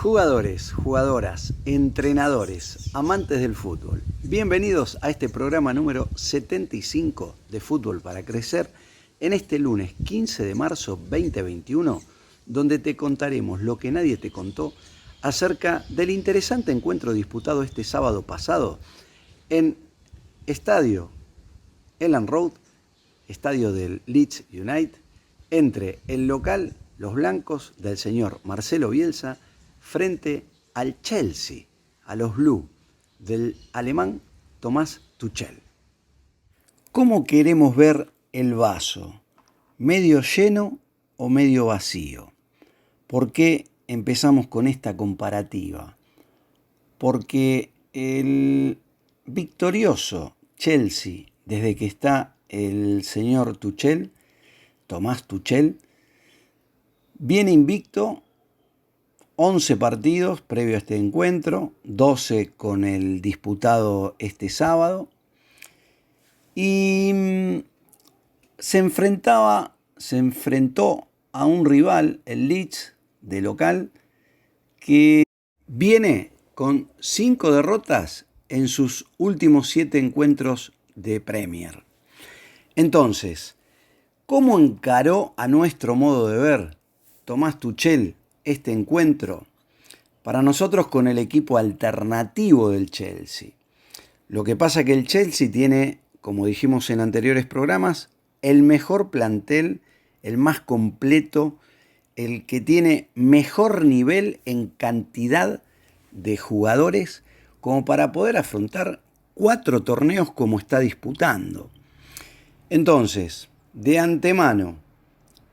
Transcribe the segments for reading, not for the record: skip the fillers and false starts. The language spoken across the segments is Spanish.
Jugadores, jugadoras, entrenadores, amantes del fútbol, bienvenidos a este programa número 75 de Fútbol para Crecer en este lunes 15 de marzo 2021, donde te contaremos lo que nadie te contó acerca del interesante encuentro disputado este sábado pasado en Estadio Elland Road, estadio del Leeds United, entre el local, los blancos del señor Marcelo Bielsa, frente al Chelsea, a los Blue, del alemán Thomas Tuchel. ¿Cómo queremos ver el vaso? ¿Medio lleno o medio vacío? ¿Por qué empezamos con esta comparativa? Porque el victorioso Chelsea, desde que está el señor Tuchel, Thomas Tuchel, viene invicto 11 partidos previo a este encuentro, 12 con el disputado este sábado, y se enfrentó a un rival, el Leeds, de local, que viene con 5 derrotas en sus últimos 7 encuentros de Premier. Entonces, ¿cómo encaró a nuestro modo de ver Thomas Tuchel este encuentro? Para nosotros con el equipo alternativo del Chelsea. Lo que pasa es que el Chelsea tiene, como dijimos en anteriores programas, el mejor plantel, el más completo, el que tiene mejor nivel en cantidad de jugadores como para poder afrontar 4 torneos como está disputando. Entonces, de antemano,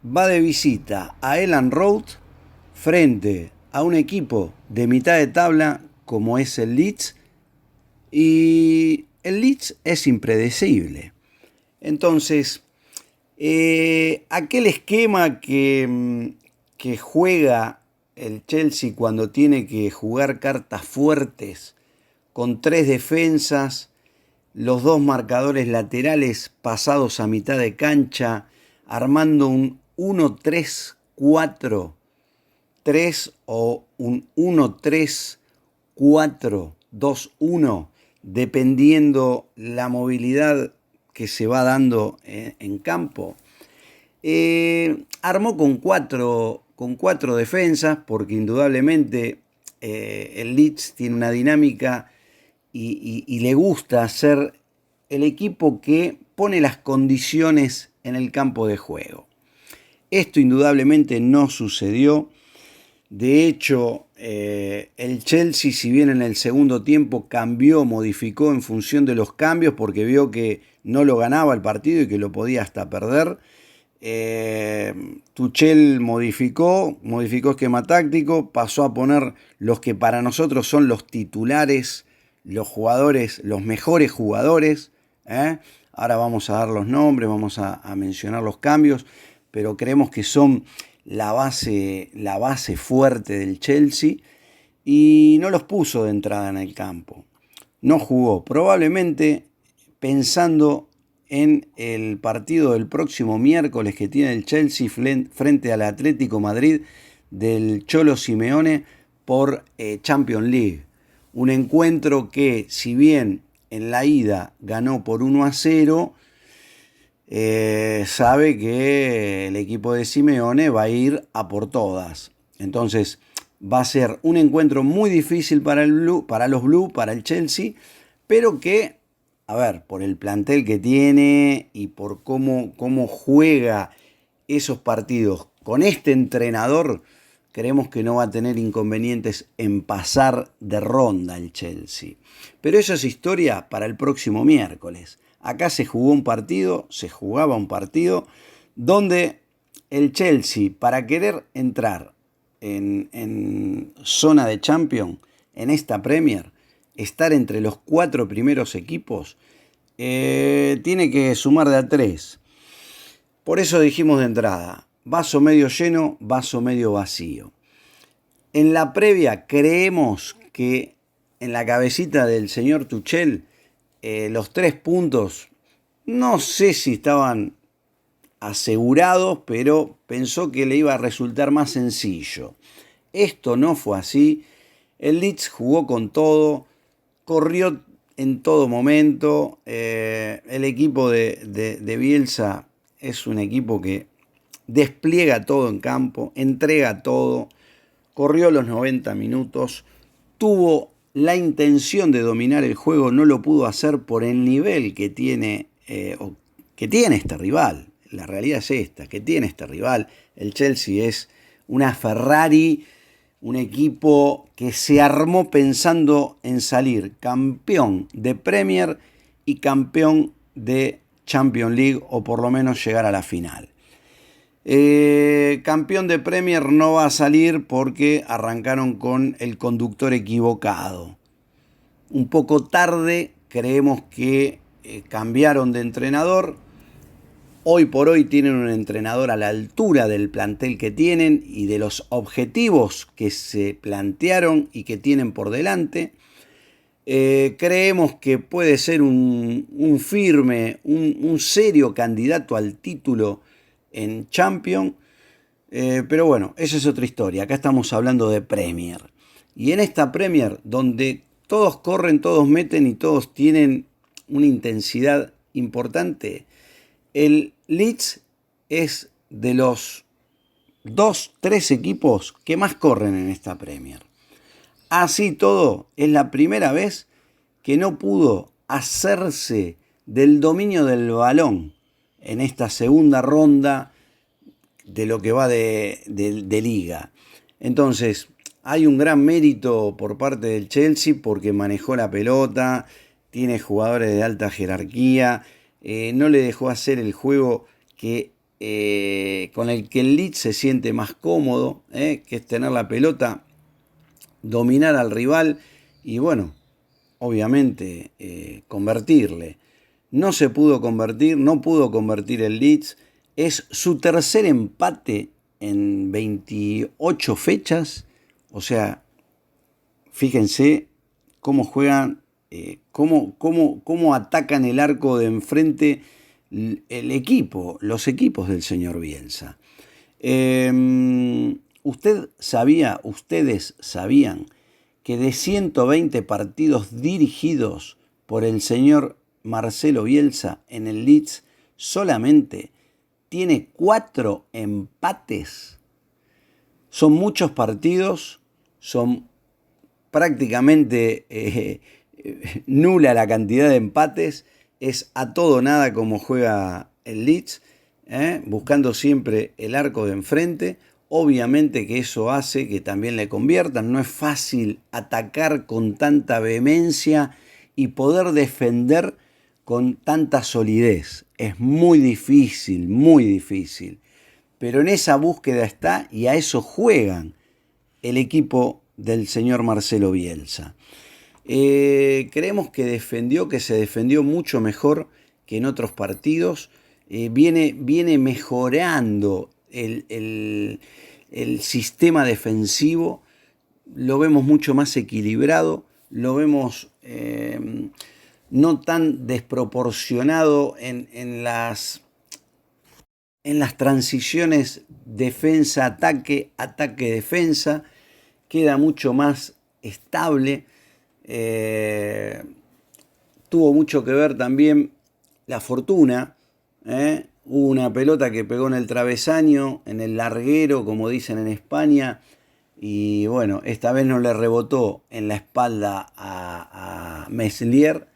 va de visita a Elland Road frente a un equipo de mitad de tabla como es el Leeds, y el Leeds es impredecible. Entonces, aquel esquema que juega el Chelsea cuando tiene que jugar cartas fuertes, con 3 defensas, los 2 marcadores laterales pasados a mitad de cancha, armando un 1-3-4-3 o un 1-3-4-2-1, dependiendo la movilidad que se va dando en campo. Armó con cuatro defensas, porque indudablemente el Leeds tiene una dinámica y le gusta ser el equipo que pone las condiciones en el campo de juego. Esto indudablemente no sucedió. De hecho, el Chelsea, si bien en el segundo tiempo cambió, modificó en función de los cambios, porque vio que no lo ganaba el partido y que lo podía hasta perder, Tuchel modificó esquema táctico, pasó a poner los que para nosotros son los titulares, los jugadores, los mejores jugadores. Ahora vamos a dar los nombres, vamos a mencionar los cambios, pero creemos que son la base fuerte del Chelsea, y no los puso de entrada en el campo. No jugó, probablemente pensando en el partido del próximo miércoles que tiene el Chelsea frente al Atlético Madrid del Cholo Simeone por Champions League. Un encuentro que, si bien en la ida ganó por 1-0, sabe que el equipo de Simeone va a ir a por todas. Entonces va a ser un encuentro muy difícil para los Blue, para el Chelsea, pero que, a ver, por el plantel que tiene y por cómo juega esos partidos con este entrenador, creemos que no va a tener inconvenientes en pasar de ronda el Chelsea. Pero eso es historia para el próximo miércoles. Acá se jugaba un partido donde el Chelsea, para querer entrar en zona de Champions, en esta Premier, estar entre los 4 primeros equipos, tiene que sumar de a 3. Por eso dijimos de entrada, vaso medio lleno, vaso medio vacío. En la previa creemos que en la cabecita del señor Tuchel, los 3 puntos, no sé si estaban asegurados, pero pensó que le iba a resultar más sencillo Esto no fue así. El Leeds jugó con todo, corrió en todo momento. El equipo de Bielsa es un equipo que despliega todo en campo, entrega todo, corrió los 90 minutos, tuvo la intención de dominar el juego, no lo pudo hacer por el nivel que tiene, que tiene este rival. La realidad es esta, que tiene este rival. El Chelsea es una Ferrari, un equipo que se armó pensando en salir campeón de Premier y campeón de Champions League, o por lo menos llegar a la final. Campeón de Premier no va a salir porque arrancaron con el conductor equivocado. Un poco tarde, creemos que cambiaron de entrenador. Hoy por hoy tienen un entrenador a la altura del plantel que tienen y de los objetivos que se plantearon y que tienen por delante. Creemos que puede ser un firme, un serio candidato al título en Champions, pero bueno, esa es otra historia. Acá estamos hablando de Premier. Y en esta Premier, donde todos corren, todos meten y todos tienen una intensidad importante, el Leeds es de los 2-3 equipos que más corren en esta Premier. Así todo, es la primera vez que no pudo hacerse del dominio del balón en esta segunda ronda de lo que va de liga. Entonces, hay un gran mérito por parte del Chelsea porque manejó la pelota, tiene jugadores de alta jerarquía, no le dejó hacer el juego que, con el que el Leeds se siente más cómodo, que es tener la pelota, dominar al rival y bueno, obviamente convertirle. No se pudo convertir, no pudo convertir el Leeds. Es su tercer empate en 28 fechas. O sea, fíjense cómo juegan, cómo atacan el arco de enfrente el equipo, los equipos del señor Bielsa. Ustedes sabían que de 120 partidos dirigidos por el señor Marcelo Bielsa en el Leeds, solamente tiene 4 empates. Son muchos partidos, son prácticamente nula la cantidad de empates. Es a todo nada como juega el Leeds, buscando siempre el arco de enfrente. Obviamente que eso hace que también le conviertan. No es fácil atacar con tanta vehemencia y poder defender con tanta solidez. Es muy difícil, muy difícil. Pero en esa búsqueda está y a eso juegan el equipo del señor Marcelo Bielsa. Creemos que se defendió mucho mejor que en otros partidos. Viene mejorando el sistema defensivo. Lo vemos mucho más equilibrado. Lo vemos no tan desproporcionado en las transiciones defensa-ataque, ataque-defensa. Queda mucho más estable. Tuvo mucho que ver también la fortuna. Hubo una pelota que pegó en el travesaño, en el larguero, como dicen en España. Y bueno, esta vez no le rebotó en la espalda a Meslier,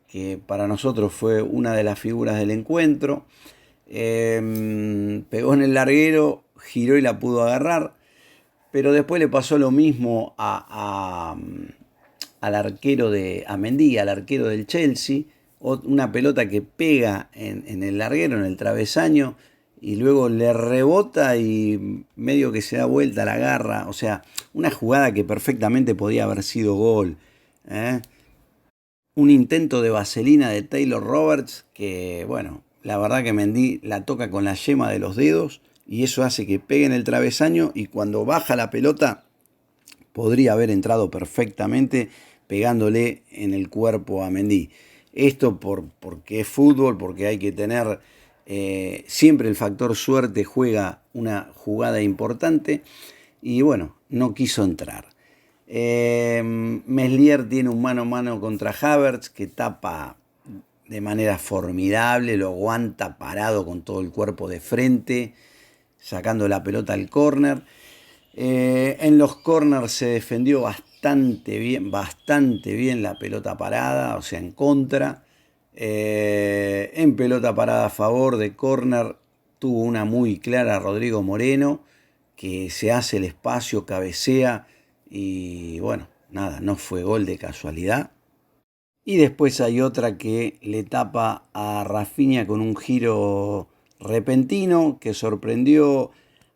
que para nosotros fue una de las figuras del encuentro. Pegó en el larguero, giró y la pudo agarrar. Pero después le pasó lo mismo al arquero a Mendy, al arquero del Chelsea. Una pelota que pega en el larguero, en el travesaño, y luego le rebota y medio que se da vuelta, la agarra. O sea, una jugada que perfectamente podía haber sido gol. Un intento de vaselina de Taylor Roberts que, bueno, la verdad que Mendy la toca con la yema de los dedos y eso hace que pegue en el travesaño y cuando baja la pelota podría haber entrado perfectamente pegándole en el cuerpo a Mendy. Esto porque es fútbol, porque hay que tener siempre el factor suerte juega una jugada importante. y bueno, no quiso entrar. Meslier tiene un mano a mano contra Havertz que tapa de manera formidable, lo aguanta parado con todo el cuerpo de frente, sacando la pelota al córner. En los corners se defendió bastante bien la pelota parada, o sea, en contra. En pelota parada a favor de córner tuvo una muy clara Rodrigo Moreno, que se hace el espacio, cabecea y bueno, nada, no fue gol de casualidad. Y después hay otra que le tapa a Rafinha con un giro repentino que sorprendió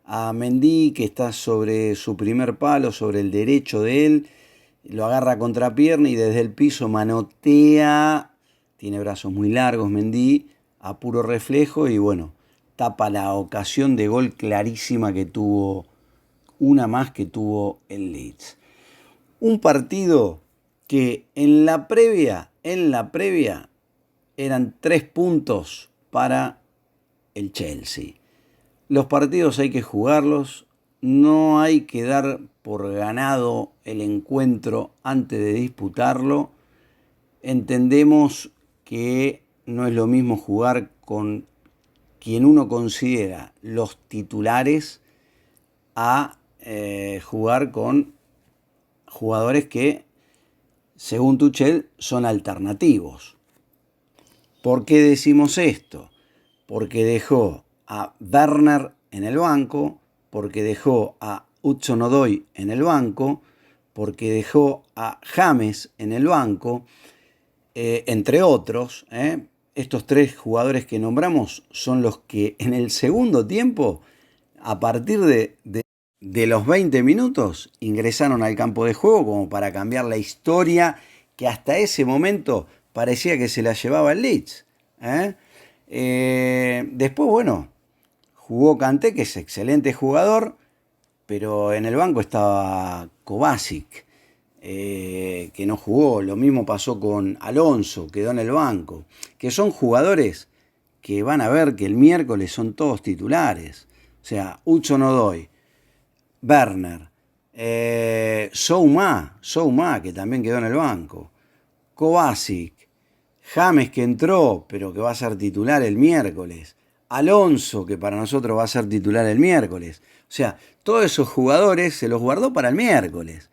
a Mendy, que está sobre su primer palo, sobre el derecho de él. Lo agarra a contrapierna y desde el piso manotea. Tiene brazos muy largos Mendy, a puro reflejo y bueno, tapa la ocasión de gol clarísima que tuvo, una más que tuvo el Leeds. Un partido que en la previa eran 3 puntos para el Chelsea. Los partidos hay que jugarlos, no hay que dar por ganado el encuentro antes de disputarlo. Entendemos que no es lo mismo jugar con quien uno considera los titulares a jugar con jugadores que, según Tuchel, son alternativos. ¿Por qué decimos esto? Porque dejó a Werner en el banco, porque dejó a Hudson-Odoi en el banco, porque dejó a James en el banco, entre otros. Estos 3 jugadores que nombramos son los que en el segundo tiempo, a partir de los 20 minutos, ingresaron al campo de juego como para cambiar la historia que hasta ese momento parecía que se la llevaba el Leeds. Después, bueno, jugó Kanté, que es excelente jugador, pero en el banco estaba Kovacic, que no jugó. Lo mismo pasó con Alonso, quedó en el banco. Que son jugadores que van a ver que el miércoles son todos titulares. O sea, Hudson-Odoi, Werner, Souma, que también quedó en el banco, Kovacic, James, que entró, pero que va a ser titular el miércoles, Alonso, que para nosotros va a ser titular el miércoles. O sea, todos esos jugadores se los guardó para el miércoles.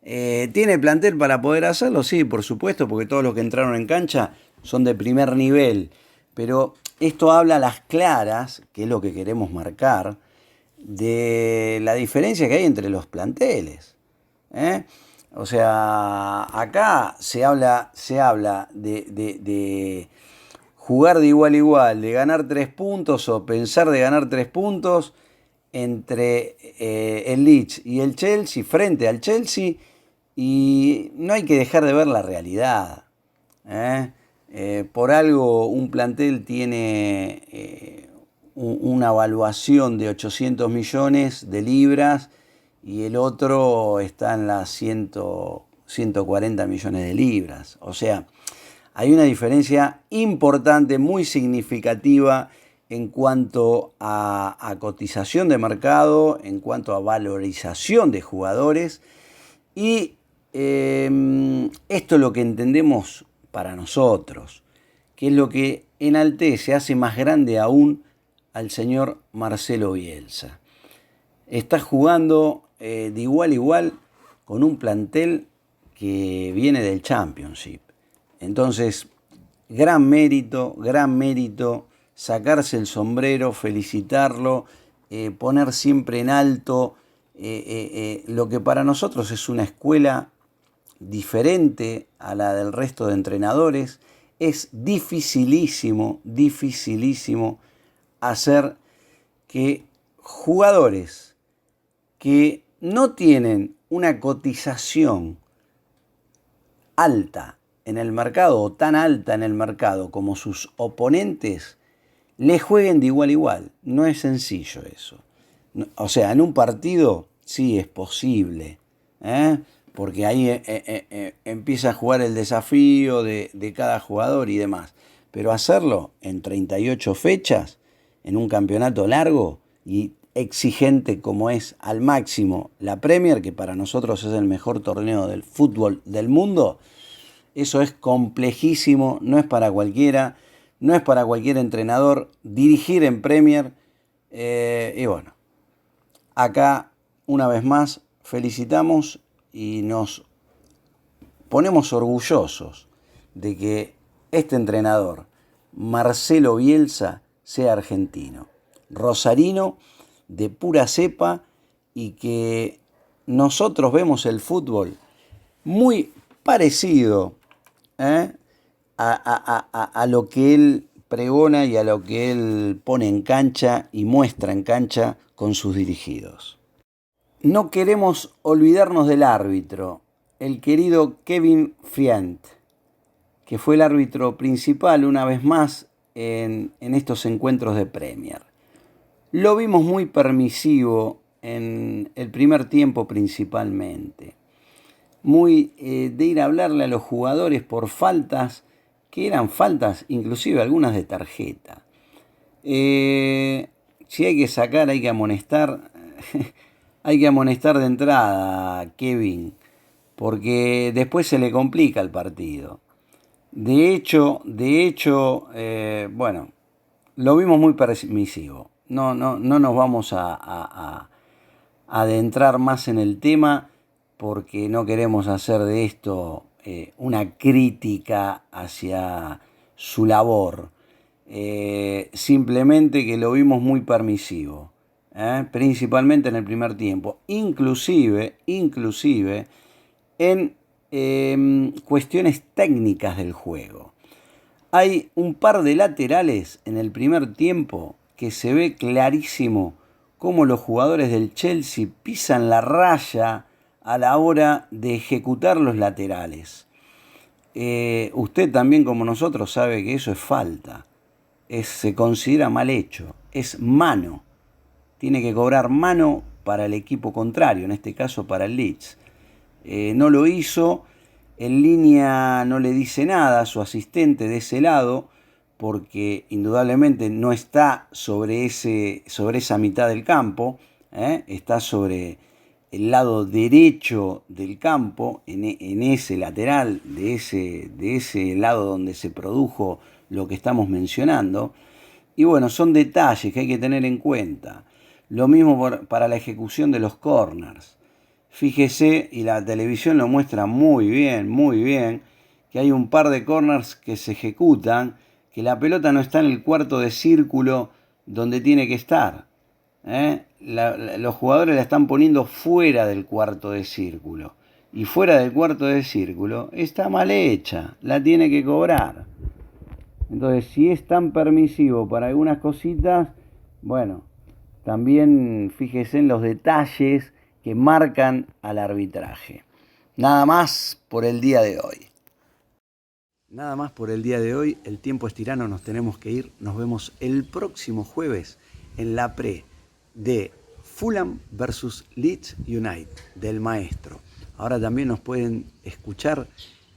¿Tiene plantel para poder hacerlo? Sí, por supuesto, porque todos los que entraron en cancha son de primer nivel. Pero esto habla a las claras, que es lo que queremos marcar, de la diferencia que hay entre los planteles. O sea, acá se habla de jugar de igual a igual, de ganar 3 puntos o pensar de ganar 3 puntos entre el Leeds y el Chelsea, frente al Chelsea, y no hay que dejar de ver la realidad. Por algo un plantel tiene una evaluación de 800 millones de libras y el otro está en las 140 millones de libras. O sea, hay una diferencia importante, muy significativa en cuanto a cotización de mercado, en cuanto a valorización de jugadores. Y esto es lo que entendemos para nosotros, que es lo que enaltece, hace más grande aún al señor Marcelo Bielsa. Está jugando de igual a igual con un plantel que viene del Championship. Entonces, gran mérito, sacarse el sombrero, felicitarlo, poner siempre en alto lo que para nosotros es una escuela diferente a la del resto de entrenadores. Es dificilísimo hacer que jugadores que no tienen una cotización alta en el mercado o tan alta en el mercado como sus oponentes le jueguen de igual a igual. No es sencillo eso. O sea, en un partido sí es posible, porque ahí empieza a jugar el desafío de cada jugador y demás. Pero hacerlo en 38 fechas, en un campeonato largo, y exigente como es al máximo la Premier, que para nosotros es el mejor torneo del fútbol del mundo, eso es complejísimo, no es para cualquiera, no es para cualquier entrenador dirigir en Premier. Y bueno, acá una vez más felicitamos y nos ponemos orgullosos de que este entrenador, Marcelo Bielsa, sea argentino, rosarino, de pura cepa, y que nosotros vemos el fútbol muy parecido a lo que él pregona y a lo que él pone en cancha y muestra en cancha con sus dirigidos. No queremos olvidarnos del árbitro, el querido Kevin Friant, que fue el árbitro principal una vez más en estos encuentros de Premier. Lo vimos muy permisivo en el primer tiempo principalmente. Muy de ir a hablarle a los jugadores por faltas, que eran faltas inclusive algunas de tarjeta. Si hay que sacar, hay que amonestar, hay que amonestar de entrada, Kevin, porque después se le complica el partido. De hecho, bueno, lo vimos muy permisivo. No nos vamos a adentrar más en el tema porque no queremos hacer de esto una crítica hacia su labor. Simplemente que lo vimos muy permisivo, principalmente en el primer tiempo, inclusive en cuestiones técnicas del juego. Hay un par de laterales en el primer tiempo que se ve clarísimo cómo los jugadores del Chelsea pisan la raya a la hora de ejecutar los laterales. Usted también, como nosotros, sabe que eso es falta. Se considera mal hecho. Es mano. Tiene que cobrar mano para el equipo contrario, en este caso para el Leeds. No lo hizo. En línea no le dice nada a su asistente de ese lado, porque indudablemente no está sobre esa mitad del campo, está sobre el lado derecho del campo, en ese lateral, de ese lado donde se produjo lo que estamos mencionando. Y bueno, son detalles que hay que tener en cuenta. Lo mismo para la ejecución de los corners. Fíjese, y la televisión lo muestra muy bien, que hay un par de corners que se ejecutan, que la pelota no está en el cuarto de círculo donde tiene que estar. Los jugadores la están poniendo fuera del cuarto de círculo. Y fuera del cuarto de círculo está mal hecha, la tiene que cobrar. Entonces, si es tan permisivo para algunas cositas, bueno, también fíjese en los detalles que marcan al arbitraje. Nada más por el día de hoy. Nada más por el día de hoy. El tiempo es tirano, nos tenemos que ir. Nos vemos el próximo jueves en la pre de Fulham versus Leeds United del Maestro. Ahora también nos pueden escuchar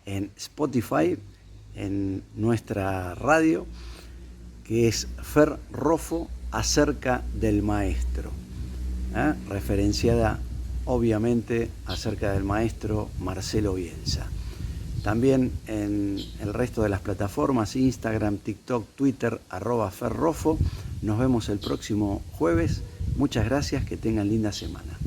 en Spotify, en nuestra radio, que es Fer Rofo acerca del Maestro, referenciada obviamente acerca del maestro Marcelo Bielsa. También en el resto de las plataformas, Instagram, TikTok, Twitter, @ferrofo. Nos vemos el próximo jueves. Muchas gracias, que tengan linda semana.